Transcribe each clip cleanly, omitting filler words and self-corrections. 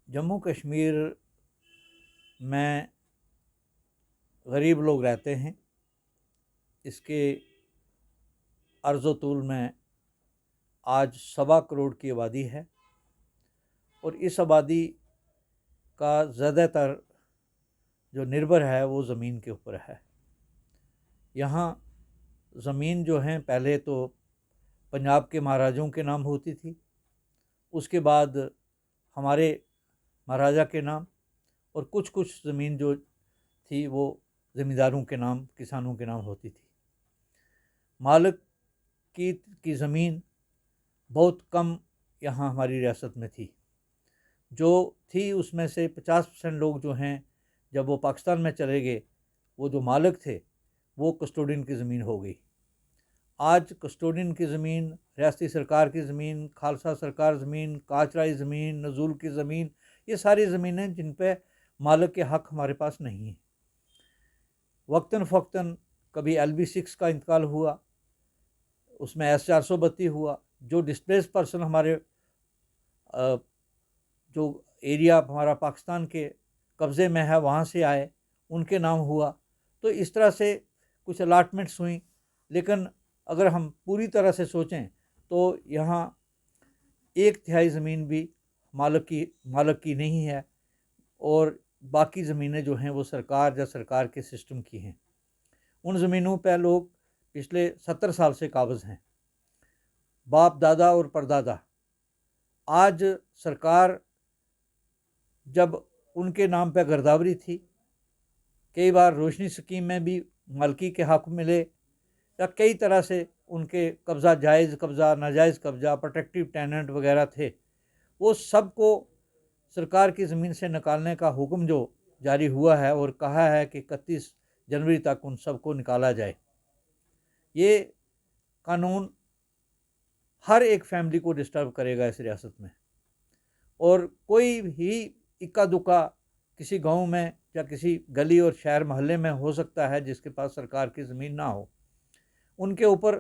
जम्मू कश्मीर में गरीब लोग रहते हैं। इसके अर्ज़ तूल में आज 1.25 करोड़ की आबादी है और इस आबादी का ज़्यादातर जो निर्भर है वो ज़मीन के ऊपर है। यहाँ ज़मीन जो है पहले तो पंजाब के महाराजाओं के नाम होती थी, उसके बाद हमारे महाराजा के नाम, और कुछ कुछ ज़मीन जो थी वो ज़मींदारों के नाम, किसानों के नाम होती थी। मालिक की ज़मीन बहुत कम यहाँ हमारी रियासत में थी। जो थी उसमें से 50% लोग जो हैं, जब वो पाकिस्तान में चले गए, वो जो मालिक थे वो कस्टोडियन की ज़मीन हो गई। आज कस्टोडियन की ज़मीन, रियासती सरकार की ज़मीन, खालसा सरकार ज़मीन, काचराई ज़मीन, नज़ूल की ज़मीन, ये सारी ज़मीनें जिन पे मालिक के हक़ हमारे पास नहीं हैं। वक्तन फ़क्तन कभी LB6 का इंतकाल हुआ, उसमें S432 हुआ। जो डिस्प्लेस पर्सन हमारे जो एरिया हमारा पाकिस्तान के कब्ज़े में है वहाँ से आए, उनके नाम हुआ। तो इस तरह से कुछ अलाटमेंट्स हुई, लेकिन अगर हम पूरी तरह से सोचें तो यहाँ 1/3 ज़मीन भी मालिक की नहीं है और बाकी ज़मीनें जो हैं वो सरकार या सरकार के सिस्टम की हैं। उन ज़मीनों पर लोग पिछले 70 साल से काबिज़ हैं, बाप दादा और परदादा। आज सरकार जब उनके नाम पर गिरदावरी थी, कई बार रोशनी स्कीम में भी मालिकी के हक़ मिले, या कई तरह से उनके कब्ज़ा, जायज़ कब्ज़ा, नाजायज़ कब्ज़ा, प्रोटेक्टिव टेनेंट वगैरह थे, वो सब को सरकार की ज़मीन से निकालने का हुक्म जो जारी हुआ है और कहा है कि 31 जनवरी तक उन सब को निकाला जाए। ये कानून हर एक फैमिली को डिस्टर्ब करेगा इस रियासत में, और कोई भी इक्का दुक्का किसी गांव में या किसी गली और शहर मोहल्ले में हो सकता है जिसके पास सरकार की ज़मीन ना हो। उनके ऊपर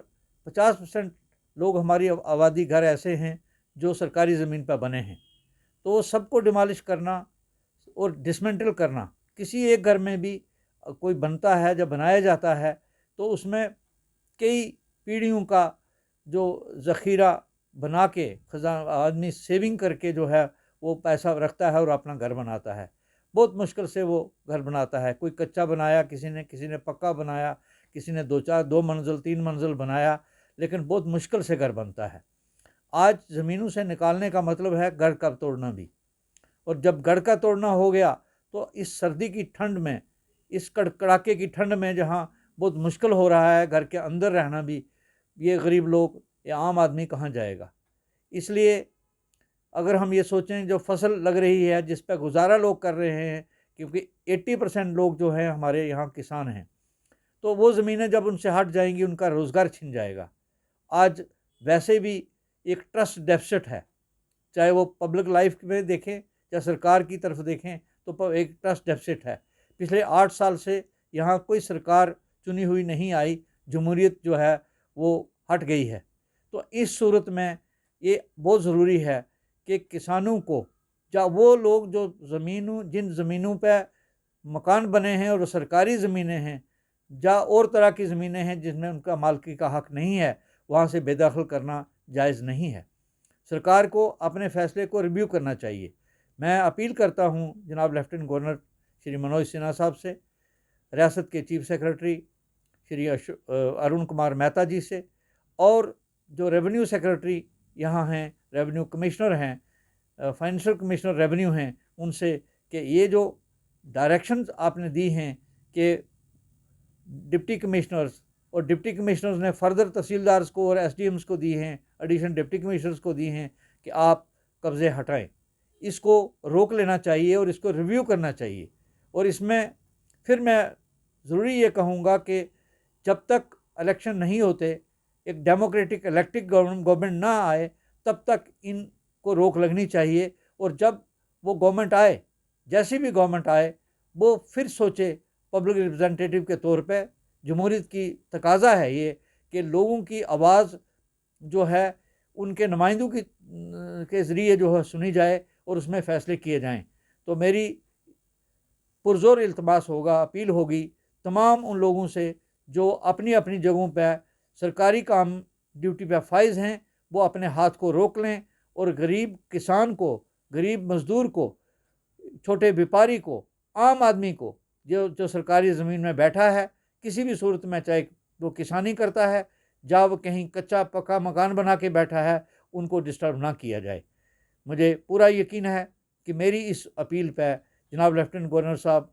50% लोग, हमारी आबादी घर ऐसे हैं जो सरकारी ज़मीन पर बने हैं, तो वो सबको डिमॉलिश करना और डिसमेंटल करना। किसी एक घर में भी कोई बनता है, जब बनाया जाता है तो उसमें कई पीढ़ियों का जो ज़ख़ीरा बना के आदमी सेविंग करके जो है वो पैसा रखता है और अपना घर बनाता है। बहुत मुश्किल से वो घर बनाता है। कोई कच्चा बनाया, किसी ने पक्का बनाया, किसी ने 2 मंजिल 3 मंजिल बनाया, लेकिन बहुत मुश्किल से घर बनता है। आज ज़मीनों से निकालने का मतलब है घर का तोड़ना भी, और जब घर का तोड़ना हो गया तो इस सर्दी की ठंड में, इस कड़ाके की ठंड में जहाँ बहुत मुश्किल हो रहा है घर के अंदर रहना भी, ये गरीब लोग या आम आदमी कहाँ जाएगा। इसलिए अगर हम ये सोचें, जो फसल लग रही है जिस पर गुजारा लोग कर रहे हैं, क्योंकि 80% लोग जो हैं हमारे यहाँ किसान हैं, तो वो ज़मीनें जब उनसे हट जाएंगी उनका रोज़गार छिन जाएगा। आज वैसे भी एक ट्रस्ट डेफिसिट है, चाहे वो पब्लिक लाइफ में देखें या सरकार की तरफ देखें, तो एक ट्रस्ट डेफिसिट है। पिछले 8 साल से यहाँ कोई सरकार चुनी हुई नहीं आई, जमहूरियत जो है वो हट गई है। तो इस सूरत में ये बहुत ज़रूरी है कि किसानों को, या वो लोग जो जिन ज़मीनों पर मकान बने हैं और सरकारी ज़मीनें हैं, या और तरह की ज़मीनें हैं जिसमें उनका मालिकी का हक़ नहीं है, वहाँ से बेदखल करना जायज़ नहीं है। सरकार को अपने फ़ैसले को रिव्यू करना चाहिए। मैं अपील करता हूँ जनाब लेफ्टिनेंट गवर्नर श्री मनोज सिन्हा साहब से, रियासत के चीफ सेक्रेटरी श्री अरुण कुमार मेहता जी से, और जो रेवेन्यू सेक्रेटरी यहाँ हैं, रेवेन्यू कमिश्नर हैं, फाइनेंशियल कमिश्नर रेवेन्यू हैं, उनसे कि ये जो डायरेक्शंस आपने दी हैं कि डिप्टी कमिश्नर्स, और डिप्टी कमिश्नर्स ने फर्दर तहसीलदार्स को और SDMs को दी हैं, एडिशनल डिप्टी कमिश्नर्स को दी हैं कि आप कब्ज़े हटाएं, इसको रोक लेना चाहिए और इसको रिव्यू करना चाहिए। और इसमें फिर मैं ज़रूरी ये कहूँगा कि जब तक इलेक्शन नहीं होते, एक डेमोक्रेटिक इलेक्टेड गवर्नमेंट ना आए, तब तक इनको रोक लगनी चाहिए। और जब वो गवर्नमेंट आए, जैसी भी गवर्नमेंट आए, वो फिर सोचे पब्लिक रिप्रेजेंटेटिव के तौर पे, जमहूरियत की तकाजा है ये कि लोगों की आवाज़ जो है उनके नुमाइंदों के ज़रिए जो है सुनी जाए, और उसमें फ़ैसले किए जाएं। तो मेरी पुरज़ोर इल्तमास होगा, अपील होगी तमाम उन लोगों से जो अपनी अपनी जगहों पर सरकारी काम ड्यूटी पर फाइज हैं, वो अपने हाथ को रोक लें और गरीब किसान को, गरीब मज़दूर को, छोटे व्यापारी को, आम आदमी को, जो सरकारी ज़मीन में बैठा है, किसी भी सूरत में, चाहे वो किसानी करता है या वो कहीं कच्चा पक्का मकान बना के बैठा है, उनको डिस्टर्ब ना किया जाए। मुझे पूरा यकीन है कि मेरी इस अपील पर जनाब लेफ्टिनेंट गवर्नर साहब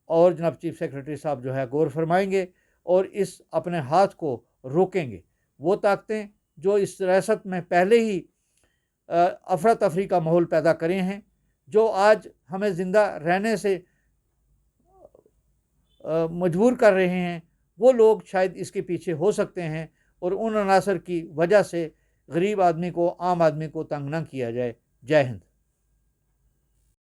और जनाब चीफ सेक्रेटरी साहब जो है गौर फरमाएंगे और इस अपने हाथ को रोकेंगे। वो ताकतें जो इस रियासत में पहले ही अफरा तफरी का माहौल पैदा करे हैं, जो आज हमें ज़िंदा रहने से मजबूर कर रहे हैं, वो लोग शायद इसके पीछे हो सकते हैं और उन अनासर की वजह से गरीब आदमी को, आम आदमी को तंग ना किया जाए। जय हिंद।